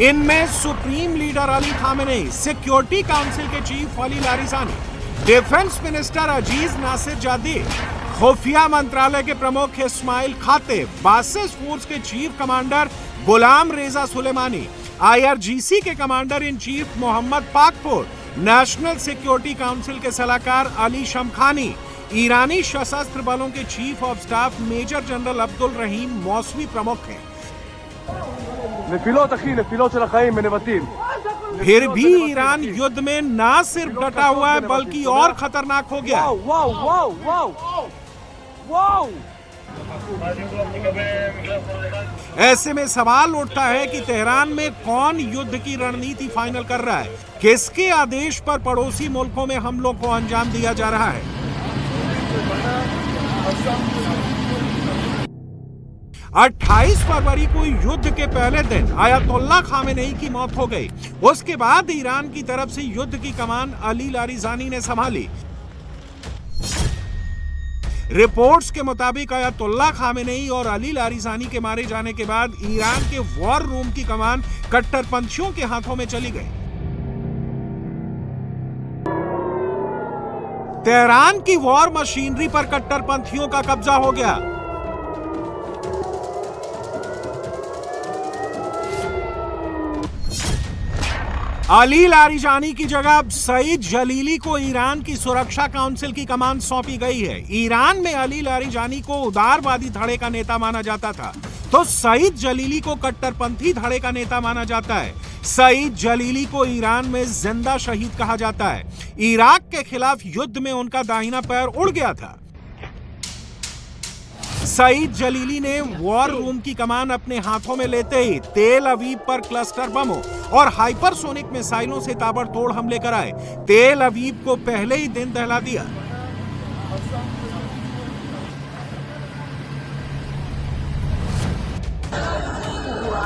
इनमें supreme leader Ali Khamenei, security council के chief Ali Larijani, defence minister Aziz Nasirzadeh, खुफिया मंत्रालय के प्रमुख इस्माइल खातिब, बासिस फोर्स के chief commander Gholamreza Soleimani, IRGC के commander in chief Mohammad Pakpour, national security council के सलाहकार Ali Shamkhani, ईरानी सशस्त्र बलों के chief of staff major general Abdul Rahim Mousavi प्रमुख हैं। फिर भी ईरान युद्ध में ना सिर्फ डटा हुआ है बल्कि और खतरनाक हो गया। ऐसे में सवाल उठता है कि तेहरान में कौन युद्ध की रणनीति फाइनल कर रहा है, किसके आदेश पर पड़ोसी मुल्कों में हमलों को अंजाम दिया जा रहा है। 28 फरवरी को युद्ध के पहले दिन आयतुल्लाह खामेनेई की मौत हो गई। उसके बाद ईरान की तरफ से युद्ध की कमान अली लारिजानी ने संभाली। रिपोर्ट्स के मुताबिक आयतुल्लाह खामेनेई और अली लारिजानी के मारे जाने के बाद ईरान के वॉर रूम की कमान कट्टरपंथियों के हाथों में चली गई। तेहरान की वॉर मशीनरी पर कट्टरपंथियों का कब्जा हो गया। अली लारिजानी की जगह अब सईद जलीली को ईरान की सुरक्षा काउंसिल की कमान सौंपी गई है। ईरान में अली लारिजानी को उदारवादी धड़े का नेता माना जाता था, तो सईद जलीली को कट्टरपंथी धड़े का नेता माना जाता है। सईद जलीली को ईरान में जिंदा शहीद कहा जाता है। इराक के खिलाफ युद्ध में उनका दाहिना पैर उड़ गया था। सईद जलीली ने वॉर रूम की कमान अपने हाथों में लेते ही तेल अवीव पर क्लस्टर बमों और हाइपरसोनिक मिसाइलों से ताबड़तोड़ हमले कराए। तेल अवीव को पहले ही दिन दहला दिया।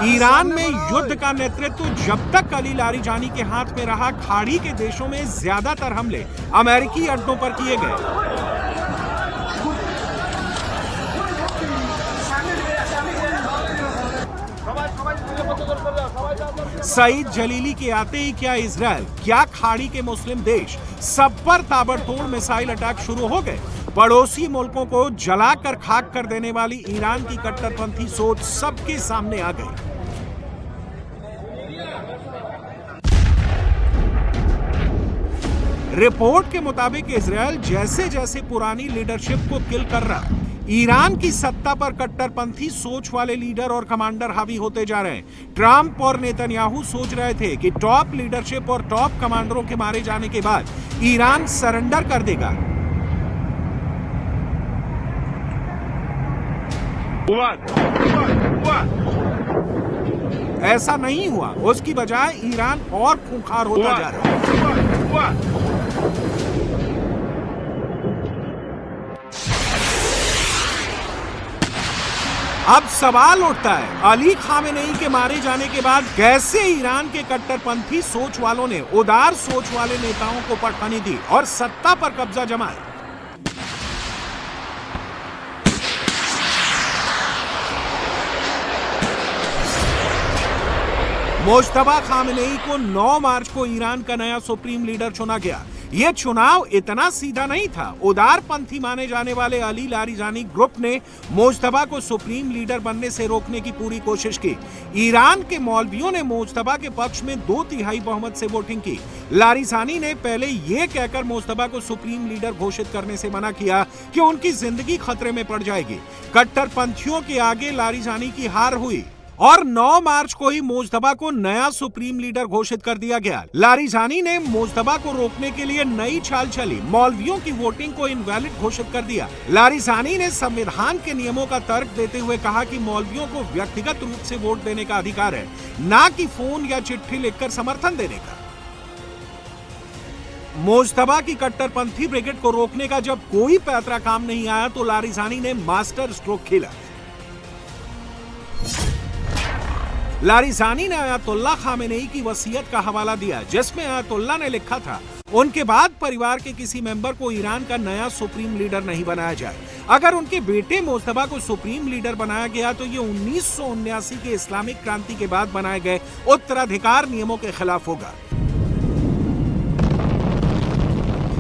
ईरान में युद्ध का नेतृत्व जब तक अली लारिजानी के हाथ में रहा, खाड़ी के देशों में ज्यादातर हमले अमेरिकी अड्डों पर किए गए। सईद जलीली के आते ही क्या इजराइल, क्या खाड़ी के मुस्लिम देश, सब पर ताबड़तोड़ मिसाइल अटैक शुरू हो गए। पड़ोसी मुल्कों को जलाकर खाक कर देने वाली ईरान की कट्टरपंथी सोच सबके सामने आ गई। रिपोर्ट के मुताबिक इजराइल जैसे जैसे पुरानी लीडरशिप को किल कर रहा, ईरान की सत्ता पर कट्टरपंथी सोच वाले लीडर और कमांडर हावी होते जा रहे हैं। ट्रंप और नेतन्याहू सोच रहे थे कि टॉप लीडरशिप और टॉप कमांडरों के मारे जाने के बाद ईरान सरेंडर कर देगा। ऐसा नहीं हुआ, उसकी बजाय ईरान और खूंखार होता जा रहा है। अब सवाल उठता है, अली खामेनेई के मारे जाने के बाद कैसे ईरान के कट्टरपंथी सोच वालों ने उदार सोच वाले नेताओं को पटखनी दी और सत्ता पर कब्जा जमाया। मुज्तबा खामेनेई को 9 मार्च को ईरान का नया सुप्रीम लीडर चुना गया। यह चुनाव इतना सीधा नहीं था। उदारपंथी माने जाने वाले अली लारिजानी ग्रुप ने मुज्तबा को सुप्रीम लीडर बनने से रोकने की पूरी कोशिश की। ईरान के मौलवियों ने मुज्तबा के पक्ष में 2/3 बहुमत से वोटिंग की। लारिजानी ने पहले यह कहकर मुज्तबा को सुप्रीम लीडर घोषित करने से मना किया कि उनकी जिंदगी खतरे में पड़ जाएगी। कट्टरपंथियों के आगे लारिजानी की हार हुई और 9 मार्च को ही मुज्तबा को नया सुप्रीम लीडर घोषित कर दिया गया। लारिजानी ने मुज्तबा को रोकने के लिए नई चाल चली, मौलवियों की वोटिंग को इनवैलिड घोषित कर दिया। लारिजानी ने संविधान के नियमों का तर्क देते हुए कहा कि मौलवियों को व्यक्तिगत रूप से वोट देने का अधिकार है, ना कि फोन या चिट्ठी लिखकर समर्थन देने का। मुज्तबा की कट्टरपंथी ब्रिगेड को रोकने का जब कोई पैतरा काम नहीं आया तो लारिजानी ने मास्टर स्ट्रोक खेला। लारिजानी ने आयतुल्लाह खामेनेई की वसीयत का हवाला दिया, जिसमें आयतुल्लाह ने लिखा था, उनके बाद परिवार के किसी मेंबर को ईरान का नया सुप्रीम लीडर नहीं बनाया जाए। अगर उनके बेटे मोज्तबा को सुप्रीम लीडर बनाया गया तो ये 1979 के इस्लामिक क्रांति के बाद बनाए गए उत्तराधिकार नियमों के खिलाफ होगा।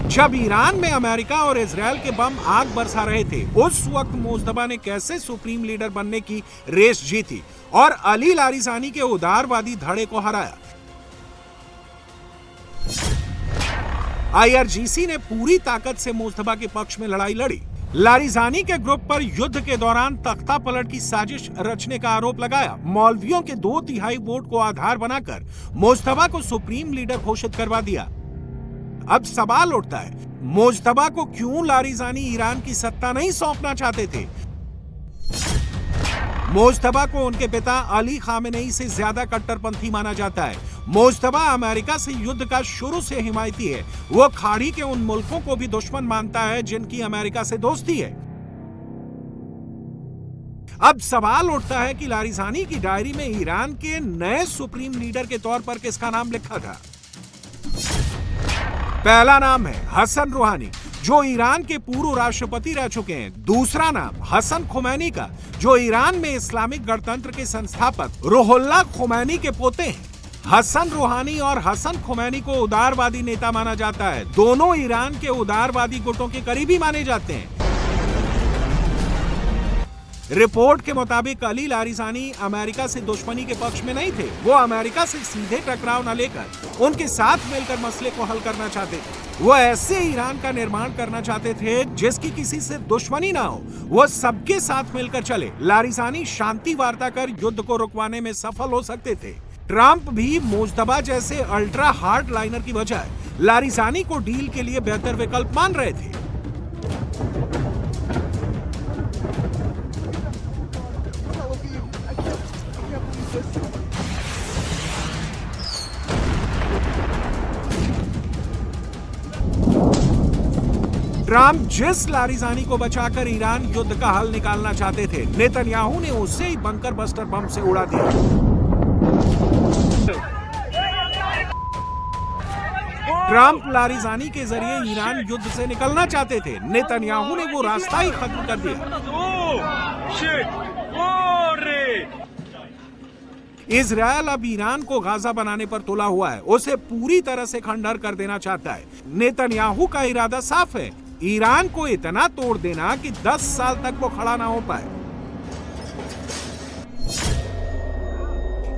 जब ईरान में अमेरिका और इजराइल के बम आग बरसा रहे थे, उस वक्त मोज्तबा ने कैसे सुप्रीम लीडर बनने की रेस जीती और अली लारिजानी के उदारवादी धड़े को हराया। IRGC ने पूरी ताकत से मोज्तबा के पक्ष में लड़ाई लड़ी। लारिजानी के ग्रुप पर युद्ध के दौरान तख्ता पलट की साजिश रचने का आरोप लगाया। मौलवियों के 2/3 वोट को आधार बनाकर मोज्तबा को सुप्रीम लीडर घोषित करवा दिया। अब सवाल उठता है, मोज्तबा को क्यों लारिजानी ईरान की सत्ता नहीं सौंपना चाहते थे? मोज्तबा को उनके पिता अली खामेनेई से ज्यादा कट्टरपंथी माना जाता है। मोज्तबा अमेरिका से युद्ध का शुरू से हिमायती है। वो खाड़ी के उन मुल्कों को भी दुश्मन मानता है जिनकी अमेरिका से दोस्ती है। अब सवाल उठता है कि लारिजानी की डायरी में ईरान के नए सुप्रीम लीडर के तौर पर किसका नाम लिखा था? पहला नाम है हसन रूहानी, जो ईरान के पूर्व राष्ट्रपति रह चुके हैं। दूसरा नाम हसन खुमैनी का, जो ईरान में इस्लामिक गणतंत्र के संस्थापक रुहुल्लाह खुमैनी के पोते हैं। हसन रूहानी और हसन खुमैनी को उदारवादी नेता माना जाता है। दोनों ईरान के उदारवादी गुटों के करीबी माने जाते हैं। रिपोर्ट के मुताबिक अली लारिजानी अमेरिका से दुश्मनी के पक्ष में नहीं थे। वो अमेरिका से सीधे टकराव न लेकर उनके साथ मिलकर मसले को हल करना चाहते थे। वो ऐसे ईरान का निर्माण करना चाहते थे जिसकी किसी से दुश्मनी ना हो, वो सबके साथ मिलकर चले। लारिजानी शांति वार्ता कर युद्ध को रुकवाने में सफल हो सकते थे। ट्रंप भी मोज्तबा जैसे अल्ट्रा हार्ड लाइनर की बजाय लारिजानी को डील के लिए बेहतर विकल्प मान रहे थे। ट्रंप जिस लारिजानी को बचाकर ईरान युद्ध का हल निकालना चाहते थे, नेतन्याहू ने उसे ही बंकर बस्टर बम से उड़ा दिया। ट्रंप लारिजानी के जरिए ईरान युद्ध से निकलना चाहते थे, नेतन्याहू ने वो रास्ता ही खत्म कर दिया। इजरायल अब ईरान को गाजा बनाने पर तुला हुआ है, उसे पूरी तरह से खंडहर कर देना चाहता है। नेतन्याहू का इरादा साफ है, ईरान को इतना तोड़ देना कि 10 साल तक वो खड़ा ना हो पाए।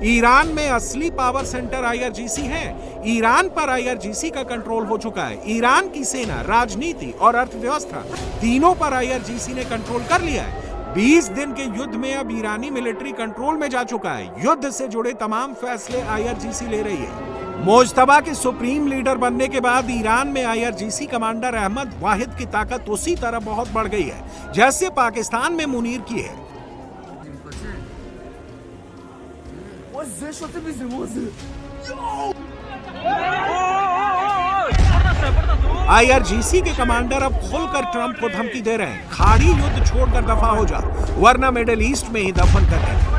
ईरान में असली पावर सेंटर IRGC है। ईरान पर IRGC का कंट्रोल हो चुका है। ईरान की सेना, राजनीति और अर्थव्यवस्था तीनों पर IRGC ने कंट्रोल कर लिया है। 20 दिन के युद्ध में अब ईरानी मिलिट्री कंट्रोल में जा चुका है। युद्ध से जुड़े तमाम फैसले IRGC ले रही है। मोज्तबा के सुप्रीम लीडर बनने के बाद ईरान में IRGC कमांडर अहमद वाहिद की ताकत उसी तरह बहुत बढ़ गई है जैसे पाकिस्तान में मुनीर की है। IRGC के कमांडर अब खुलकर ट्रंप को धमकी दे रहे हैं, खाड़ी युद्ध छोड़कर दफा हो जा, वरना मिडिल ईस्ट में ही दफन कर देंगे।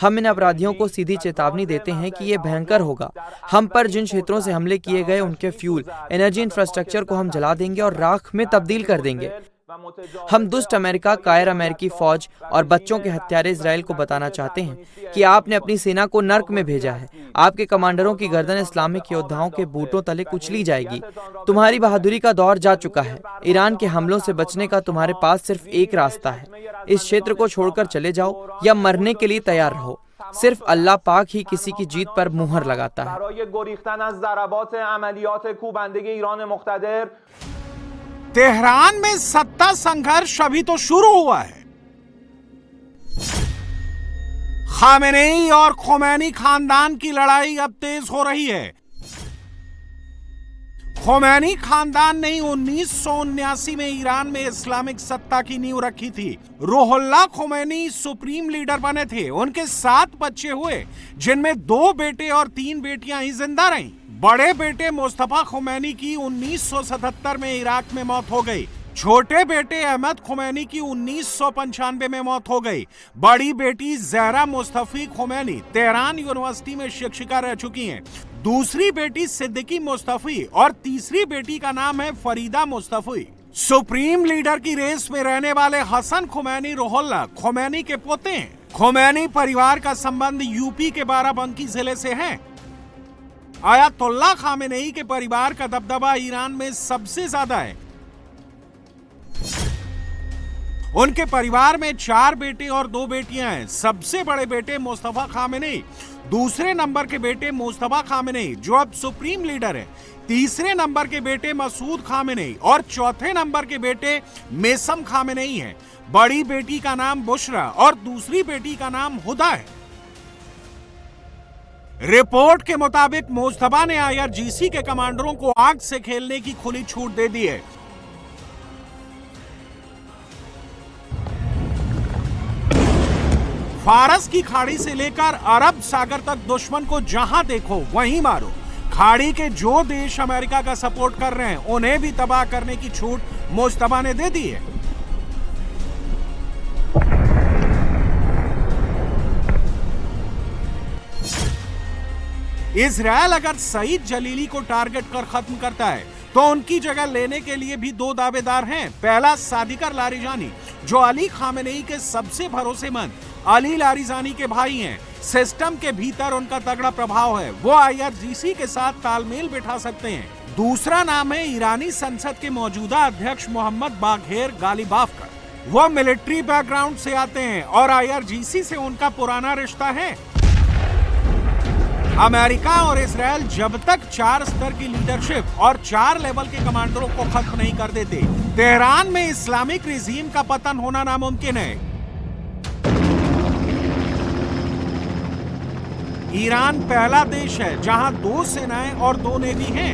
हम इन अपराधियों को सीधी चेतावनी देते हैं कि ये भयंकर होगा। हम पर जिन क्षेत्रों से हमले किए गए उनके फ्यूल, एनर्जी इंफ्रास्ट्रक्चर को हम जला देंगे और राख में तब्दील कर देंगे। हम दुष्ट अमेरिका, कायर अमेरिकी फौज और बच्चों के हत्यारे इजराइल को बताना चाहते हैं कि आपने अपनी सेना को नर्क में भेजा है। आपके कमांडरों की गर्दन इस्लामिक योद्धाओं के बूटों तले कुचली जाएगी। तुम्हारी बहादुरी का दौर जा चुका है। ईरान के हमलों से बचने का तुम्हारे पास सिर्फ एक रास्ता है, इस क्षेत्र को छोड़कर चले जाओ या मरने के लिए तैयार रहो। सिर्फ अल्लाह पाक ही किसी की जीत पर मुहर लगाता है। तेहरान में सत्ता संघर्ष अभी तो शुरू हुआ है। खामेनेई और खोमैनी खानदान की लड़ाई अब तेज हो रही है। खोमैनी खानदान ने 1979 में ईरान में इस्लामिक सत्ता की नींव रखी थी। रुहुल्लाह खुमैनी सुप्रीम लीडर बने थे। उनके 7 बच्चे हुए, जिनमें 2 बेटे और 3 बेटियां ही जिंदा रहीं। बड़े बेटे मुस्तफा खुमैनी की 1977 में इराक में मौत हो गई। छोटे बेटे अहमद खुमैनी की 1995 में मौत हो गई। बड़ी बेटी जहरा मुस्तफी खुमैनी तेहरान यूनिवर्सिटी में शिक्षिका रह चुकी हैं। दूसरी बेटी सिद्दीकी मुस्तफी और तीसरी बेटी का नाम है फरीदा मुस्तफी। सुप्रीम लीडर की रेस में रहने वाले हसन खुमैनी रुहुल्लाह खुमैनी के पोते हैं। खुमैनी परिवार का संबंध यूपी के बाराबंकी जिले से है। आयतुल्लाह खामेनेई के परिवार का दबदबा ईरान में सबसे ज्यादा है। उनके परिवार में 4 बेटे और 2 बेटियां हैं। सबसे बड़े बेटे मुस्तफा खामेनेई, दूसरे नंबर के बेटे मुस्तफा खामेनेई जो अब सुप्रीम लीडर है, तीसरे नंबर के बेटे मसूद खामेनेई और चौथे नंबर के बेटे मेसम खामेनेई हैं। बड़ी बेटी का नाम बुशरा और दूसरी बेटी का हुदा है। रिपोर्ट के मुताबिक मुस्तफा ने IRGC के कमांडरों को आग से खेलने की खुली छूट दे दी है। फारस की खाड़ी से लेकर अरब सागर तक दुश्मन को जहां देखो वहीं मारो। खाड़ी के जो देश अमेरिका का सपोर्ट कर रहे हैं उन्हें भी तबाह करने की छूट मुस्तफा ने दे दी है। इजरायल अगर सईद जलीली को टारगेट कर खत्म करता है तो उनकी जगह लेने के लिए भी 2 दावेदार हैं। पहला सादिकर लारिजानी जो अली खामेनेई के सबसे भरोसेमंद अली लारिजानी के भाई हैं। सिस्टम के भीतर उनका तगड़ा प्रभाव है, वो IRGC के साथ तालमेल बिठा सकते हैं। दूसरा नाम है ईरानी संसद के मौजूदा अध्यक्ष मोहम्मद बाघेर गालिबाफ का। वो मिलिट्री बैकग्राउंड से आते हैं और IRGC से उनका पुराना रिश्ता है। अमेरिका और इजरायल जब तक 4 स्तर की लीडरशिप और 4 लेवल के कमांडरों को खत्म नहीं कर देते, तेहरान में इस्लामिक रिजीम का पतन होना नामुमकिन है। ईरान पहला देश है जहां 2 सेनाएं और 2 नेवी हैं।